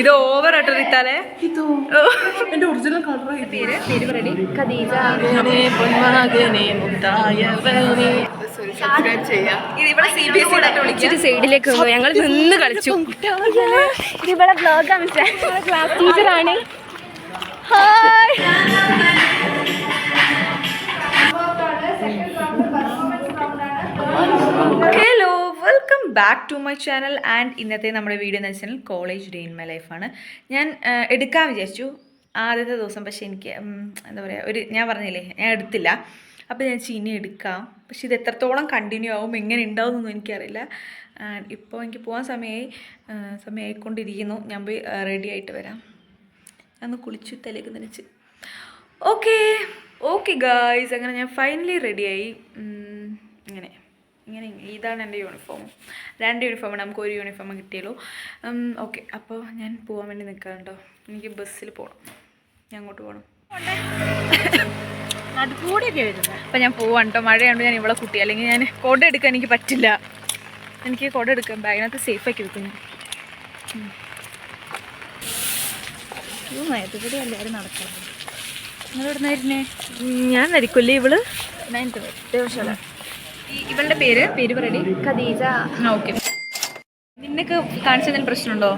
ഇത് ഓവർ ആട്ടോ റിത്താലേ. എന്റെ ഒറിജിനൽ കളർ പേര് പറയടി. ഖദീജ. സൈഡിലേക്ക് ഞങ്ങൾ നിന്ന് കളിച്ചു. ഇവിടെ ബ്ലോഗാണ്, ക്ലാസ് ടീച്ചറാണ്. Hello, welcome back to my channel. And ഇന്നത്തെ നമ്മുടെ വീഡിയോ എന്ന് വെച്ചാൽ കോളേജ് ഡേ ഇൻ മൈ ലൈഫാണ്. ഞാൻ എടുക്കാൻ വിചാരിച്ചു ആദ്യത്തെ ദിവസം, പക്ഷേ എനിക്ക് എന്താ പറയുക, ഞാൻ പറഞ്ഞില്ലേ ഞാൻ എടുത്തില്ല. അപ്പോൾ ഞാൻ ഇനി എടുക്കാം, പക്ഷെ ഇത് എത്രത്തോളം കണ്ടിന്യൂ ആവും, എങ്ങനെ ഉണ്ടാവുമെന്നൊന്നും എനിക്കറിയില്ല. ഇപ്പോൾ എനിക്ക് പോകാൻ സമയമായിക്കൊണ്ടിരിക്കുന്നു. ഞാൻ പോയി റെഡി ആയിട്ട് വരാം. ഒന്ന് കുളിച്ചു തലേക്ക് നനച്ച്. ഓക്കെ ഗായ്സ്, അങ്ങനെ ഞാൻ ഫൈനലി റെഡിയായി. ഇങ്ങനെ ഇതാണ് എൻ്റെ യൂണിഫോം. 2 യൂണിഫോമാണ്, നമുക്ക് 1 യൂണിഫോം കിട്ടിയുള്ളൂ. ഓക്കെ, അപ്പോൾ ഞാൻ പോകാൻ വേണ്ടി നിൽക്കാറുണ്ടോ. എനിക്ക് ബസ്സിൽ പോകണം. ഞാൻ അങ്ങോട്ട് പോകണം. അപ്പം ഞാൻ പോവാണ് കേട്ടോ. മഴയുണ്ട്, ഞാൻ ഇവിടെ കുട്ടി, അല്ലെങ്കിൽ ഞാൻ കുട എടുക്കാൻ എനിക്ക് പറ്റില്ല. എനിക്ക് കുട എടുക്കാൻ ബാഗിനകത്ത് സേഫാക്കി വെക്കുന്നു. നയത്തുകൂടി എല്ലാവരും നടക്കാറുണ്ട്. നിങ്ങളിവിടെ നിന്നായിരുന്നേ? ഞാൻ നരിക്കൊല്ലേ. ഇവള് 9th ദേവശാല. ഇവളുടെ പേര് പറയടി. ഖദീജ. ഓക്കെ, നിനക്ക് കാണിച്ചതിന് പ്രശ്നമുണ്ടോ?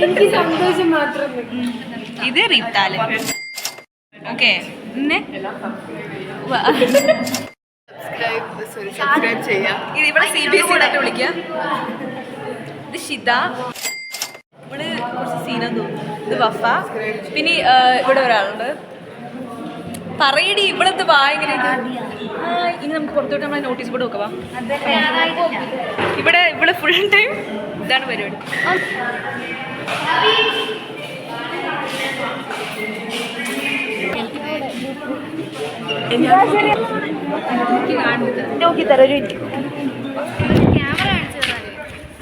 എനിക്ക് സന്തോഷം മാത്രം. ഇത് റീത്താല്. ഓക്കെ, ഇത് ഇവിടെ CBSE ആയിട്ട് വിളിക്കുക. ഇത് ഷിത. ഇവിടെ കുറച്ച് സീനെന്ന് തോന്നുന്നു. ഇത് വഫ. പിന്നെ ഇവിടെ ഒരാളുണ്ട്. പറയടി, ഇവിടത്തെ വായങ്ങനെ. ഇനി നമുക്ക് പുറത്തോട്ട് നമ്മളെ നോട്ടീസ് ബോർഡ് നോക്കാം. ഇവിടെ ഫുൾ ടൈം ഇതാണ് പരിപാടി.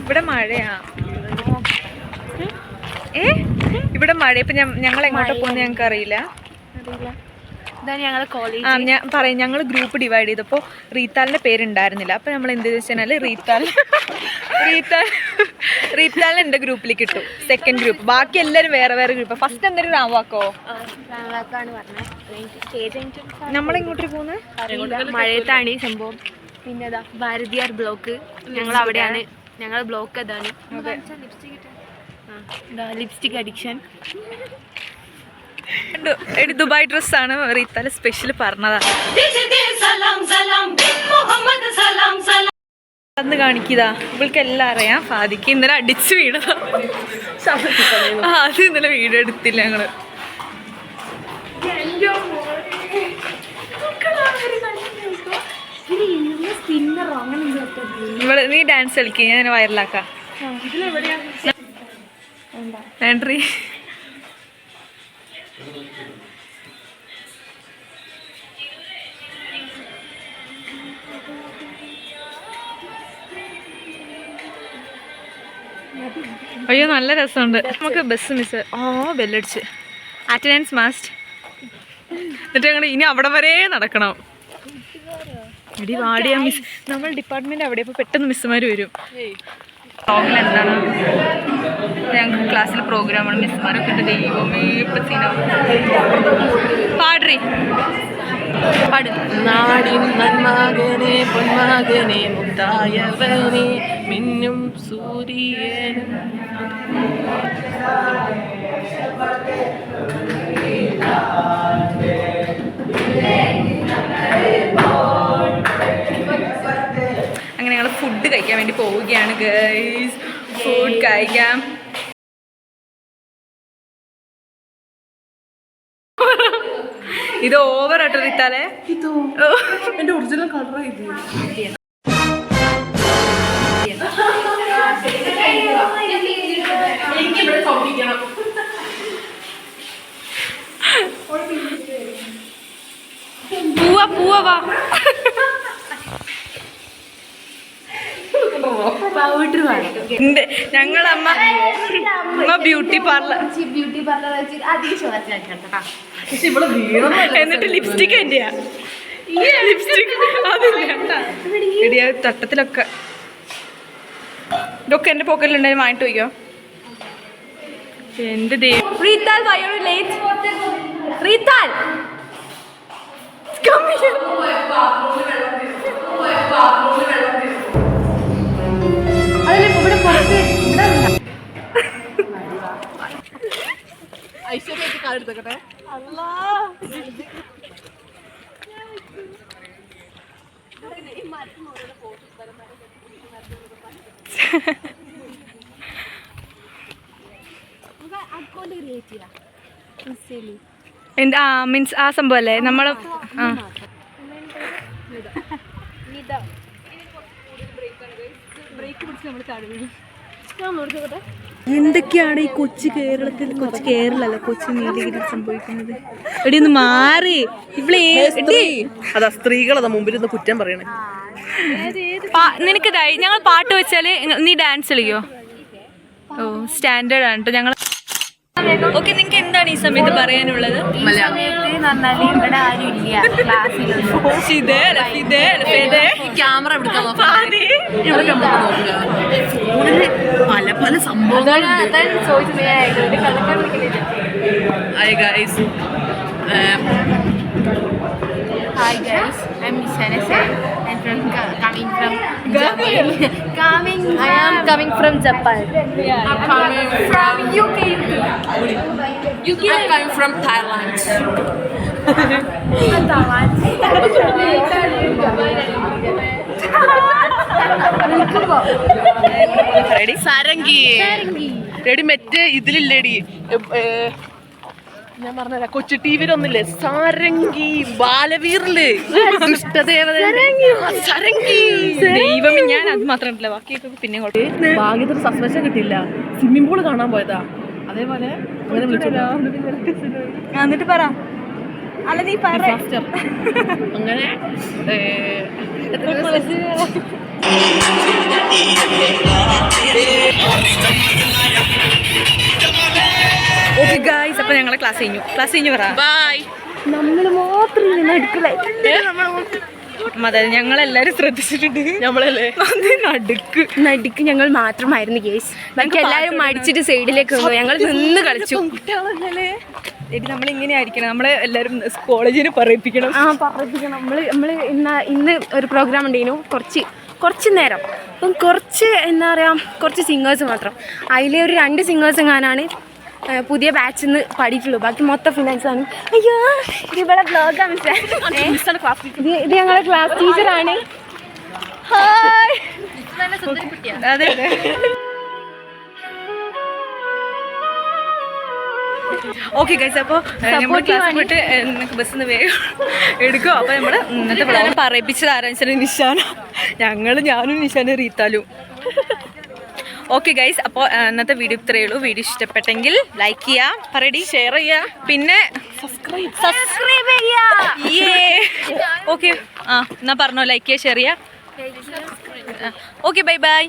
ഇവിടെ മഴയാ. ഇവിടെ മഴ. ഇപ്പൊ ഞങ്ങൾ എങ്ങോട്ടാ പോകുന്നത് ഞങ്ങൾക്ക് അറിയില്ല. ഞാൻ പറയാം, ഞങ്ങൾ ഗ്രൂപ്പ് ഡിവൈഡ് ചെയ്തപ്പോൾ റീത്താലിൻ്റെ പേരുണ്ടായിരുന്നില്ല. അപ്പോൾ നമ്മൾ എന്ത് വെച്ചാൽ റീത്താൽ എൻ്റെ ഗ്രൂപ്പിലേക്ക് ഇട്ടു, സെക്കൻഡ് ഗ്രൂപ്പ്. ബാക്കി എല്ലാവരും വേറെ വേറെ ഗ്രൂപ്പ്. ഫസ്റ്റ് എന്തെങ്കിലും റാവാക്കോ? നമ്മളിങ്ങോട്ട് പോകുന്നത് മഴയത്താണ് ഈ സംഭവം. പിന്നെ ഭാരതിയാർ ബ്ലോക്ക്, ഞങ്ങൾ അവിടെയാണ്. ഞങ്ങൾ ബ്ലോക്ക് അതാണ്. Lipstick addiction. ദുബായ് ഡ്രസ്സാണ് റീത്താല് സ്പെഷ്യൽ പറഞ്ഞതാണ്. അന്ന് കാണിക്കതാ. ഇവൾക്ക് എല്ലാം അറിയാം. ഫാദിക്ക് ഇന്നലെ അടിച്ച് വീണതാ. അത് ഇന്നലെ വീഡിയോ എടുത്തില്ല ഞങ്ങള്. ഇവിടെ നീ ഡാൻസ് കളിക്കുക, ഞാൻ വൈറലാക്കാം. വേണ്ടീ. അയ്യോ, നല്ല രസമുണ്ട്. നമുക്ക് ബസ് മിസ്. ബെല്ലടിച്ച്. അറ്റൻഡൻസ് മാസ്റ്റ്. എന്നിട്ട് ഞങ്ങൾ ഇനി അവിടെ വരെ നടക്കണം. എടി വാടിയ മിസ്, നമ്മൾ ഡിപ്പാർട്ട്മെന്റ് അവിടെ. ഇപ്പോൾ പെട്ടെന്ന് മിസ്സുമാർ വരും. പ്രോഗ്രാം എന്താണ്? ഞങ്ങൾക്ക് ക്ലാസ്സിൽ പ്രോഗ്രാമാണ്. മിസ്സുമാരൊക്കെ ഉണ്ട്. ദൈവമേ, ഇപ്പം സീനാവും. പാടറി പാട്. നാടിൻ നന്മകനെ പൊന്മകനെ മുത്തായവനെ മിന്നും സൂര്യനും അങ്ങനെ ഞങ്ങൾ ഫുഡ് കഴിക്കാൻ വേണ്ടി പോവുകയാണ് ഗൈസ്. ഫുഡ് കഴിക്കാം. ഇത് ഓവർ ആട്ടോ റിത്താലേ. എന്റെ ഒറിജിനൽ കളർ ഇത്. പൂവാ. ഞങ്ങളമ്മ ബ്യൂട്ടി പാർലർ എന്നിട്ട് ലിപ്സ്റ്റിക് എന്റെയാ. ലിപ്സ്റ്റിക് അതില്ല തട്ടത്തിലൊക്കെ. ഇതൊക്കെ എൻ്റെ പോക്കറ്റിലുണ്ടായിരുന്നു. വാങ്ങിട്ട് വയ്ക്കോ. എന്റെ ദൈവം. റീത്താൽ why are you late? റീത്താൽ come here. അതല്ലേ ഇവിടെ പുറത്ത് ഐശ്വര്യ കാലെടുത്തേക്കട്ടെ. എന്താ മീൻസ് ആ സംഭവം അല്ലേ നമ്മള് ആ എന്തൊക്കെയാണ് ഈ കൊച്ചു കേരളത്തിൽ കേരളല്ല കൊച്ചു നീലഗിരി സംഭവിക്കുന്നത്? എടി ഒന്ന് മാറി ഇവിടെ അതാ സ്ത്രീകളതാ മുമ്പിൽ നിന്ന് കുറ്റം പറയണേ. നിനക്ക് ഞങ്ങൾ പാട്ട് വെച്ചാല് നീ ഡാൻസ് കളിക്കോ? ഓ സ്റ്റാൻഡേർഡ് ആണ് കേട്ടോ ഞങ്ങൾ. ഓക്കെ, നിങ്ങൾക്ക് എന്താണ് ഈ സമയത്ത് പറയാനുള്ളത്? ഇവിടെ ആരും ഇല്ല ക്യാമറ പല പല സംഭവങ്ങളുണ്ട്. Hi guys, Hi guys, I'm Sanese and coming from Japan. I am coming from Japan. I'm coming from UK. I'm coming from Thailand. സരങ്കി റെഡി മറ്റേ ഇതിലില്ലേടി, ഞാൻ പറഞ്ഞ കൊച്ചു ടി വിയിലൊന്നില്ലേ സാരംഗി ബാലവീറില് ദുഷ്ടദേവത സരങ്കി. ദൈവം, ഞാൻ അത് മാത്രം ഉണ്ടല്ലോ, ബാക്കിയൊക്കെ പിന്നെ ഭാഗ്യത്തിന് സസ്പെൻഷൻ കിട്ടിയില്ല. സ്വിമ്മിംഗ് പൂള് കാണാൻ പോയതാ. അതേപോലെ അങ്ങനെ വിളിച്ചോ എന്നിട്ട് പറ. അല്ല നീ പറ. അങ്ങനെ ഓക്കെ ഗായ്സ്, അപ്പൊ ഞങ്ങളെ ക്ലാസ് കഴിഞ്ഞു പറ. ബൈ. നമ്മൾ മാത്രം അടുക്കള അതായത് ഞങ്ങളെല്ലാരും ശ്രദ്ധിച്ചിട്ടുണ്ട്. നമ്മളല്ലേ നടുക്ക് ഞങ്ങൾ മാത്രമായിരുന്നു കേസ്. ബാക്കി എല്ലാരും മടിച്ചിട്ട് സൈഡിലേക്ക് പോയി. ഞങ്ങൾ നിന്ന് കളിച്ചു. എടി നമ്മൾ ഇങ്ങനെ ആയിരിക്കണം, നമ്മളെ എല്ലാരും കോളേജിന് പറയിപ്പിക്കണം. പറയിപ്പിക്കണം. നമ്മള് ഇന്ന് ഒരു പ്രോഗ്രാം ഉണ്ടായിരുന്നു, കുറച്ച് നേരം. അപ്പം കുറച്ച് എന്താ പറയുക, കുറച്ച് സിംഗേഴ്സ് മാത്രം. അതിലെ ഒരു 2 സിംഗേഴ്സ് എങ്ങാനാണ് പുതിയ ബാച്ചിൽ നിന്ന് പാടിയിട്ടുള്ളൂ. ബാക്കി മൊത്തം ഫിനാൻസ് ആണ്. അയ്യോ, ഇത് ഇവിടെ ബ്ലോഗാണ്. ഇത് ഞങ്ങളുടെ ക്ലാസ് ടീച്ചറാണ്. ഹായ്. അതെ ഓക്കെ ഗൈസ്, അപ്പോൾ വിട്ട് നിങ്ങൾക്ക് ബസ്സിൽ നിന്ന് വേഗം എടുക്കും. അപ്പോൾ നമ്മൾ ഇന്നത്തെ പ്ലാൻ പറയിപ്പിച്ചത് ആരാന്ന് വെച്ചാൽ നിഷാന. ഞാനും നിഷാനും റീത്താലും. ഓക്കെ ഗൈസ്, അപ്പോൾ ഇന്നത്തെ വീഡിയോ ഇത്രയേ ഉള്ളൂ. വീഡിയോ ഇഷ്ടപ്പെട്ടെങ്കിൽ ലൈക്ക് ചെയ്യുക, പറയടി, ഷെയർ ചെയ്യുക, പിന്നെ സബ്സ്ക്രൈബ് ചെയ്യുക. ഓക്കെ, എന്നാ പറഞ്ഞോ, ലൈക്ക് ചെയ്യുക, ഷെയർ ചെയ്യുക. Okay, bye bye.